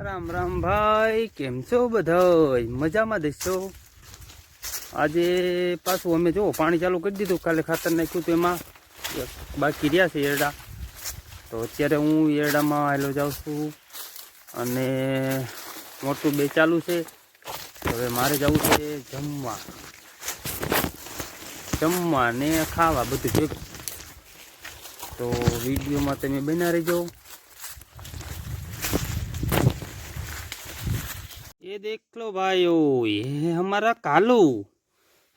રામ રામ ભાઈ, કેમ છો બધાય? મજામાં દેશો? આજે પાછું અમે જો પાણી ચાલુ કરી દીધું. કાલે ખાતર નાખ્યું તો એમાં બાકી રહ્યા છે એરડા. તો અત્યારે હું એરડામાં હાલો જાઉં છું અને મોટું બે ચાલુ છે. હવે મારે જવું છે જમવા ને ખાવા બધું ભેગું. તો વિડીયોમાં તમે બના રહેજો. ये देख लो भाइयों, ये हमारा कालू।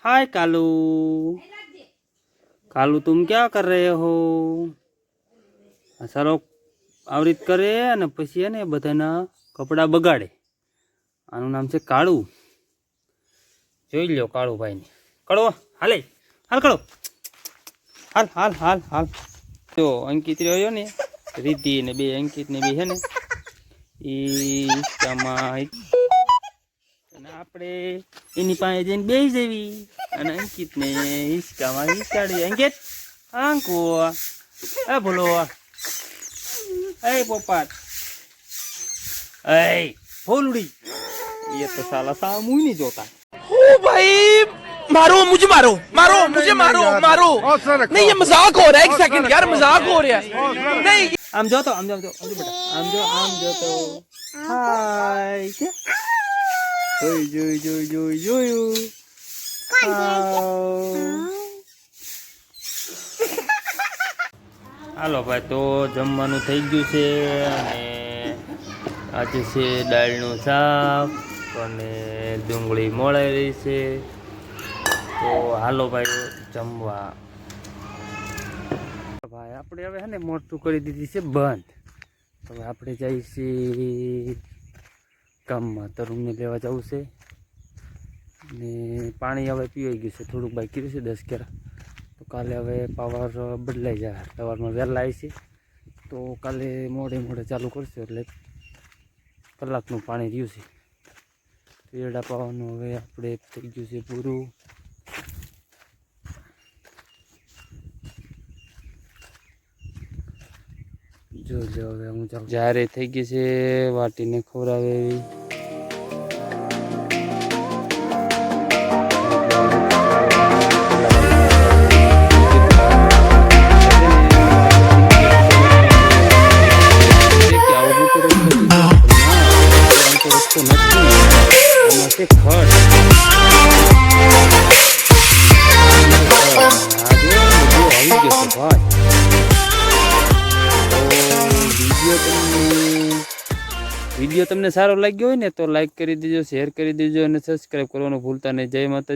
हाय कालू, कालू तुम क्या कर रहे हो? सारो आवृत करे ने पछी ने बधाना कपड़ा बगाड़े. आनु नाम छे कालू. જોઈ લ્યો કાળુ ભાઈ ને. કળો હાલે હાલ કળો હાલ હાલ હાલ હાલ. જો અંકિત રહ્યો ને રીતિ ને બે અંકિત ને બે છે ને ઈ કમાઈ અને આપણે એની પાસે જઈને બેસી જવી અને અંકિત ને હિસકામાં હિસકાડી. અંકિત આંકો એ બોલો એ પોપાટ એ ફોલડી. ये तो साला सामू ही नहीं जोता. ओ भाई मारो मुझे मारो मारो मुझे मारो मारो नहीं ये मजाक हो रहा है. एक सेकंड यार मजाक हो रहा है नहीं. आम जाओ तो आम जाओ बेटा आम जाओ तो हाय क्या જોયું હાલો ભાઈ. તો જમવાનું થઈ ગયું છે અને આજે છે દાળનું શાક અને ડુંગળી મોળાઈ રહી છે. તો હાલો ભાઈ જમવા. ભાઈ આપણે હવે હે ને મોટું કરી દીધી છે બંધ. હવે આપણે જઈએ છીએ ગામમાં તરુણને લેવા જવું છે ને પાણી હવે પીવાઈ ગયું છે. થોડુંક બાકી રહ્યું છે 10 કેરા. તો કાલે હવે પાવર બદલાઈ જાય. સવારમાં વહેલા આવી છે તો કાલે મોડે ચાલુ કરશે એટલે કલાકનું પાણી રહ્યું છે. એરડા પાવાનું હવે આપણે થઈ ગયું છે પૂરું. જો હવે હું જાઉં. જ્યારે થઈ ગઈ છે વાટીને ખવડાવે એવી. વિડીયો તમને સારો લાગ્યો હોય ને તો લાઈક કરી દેજો, શેર કરી દેજો અને સબસ્ક્રાઈબ કરવાનું ભૂલતા નહીં. જય માતા.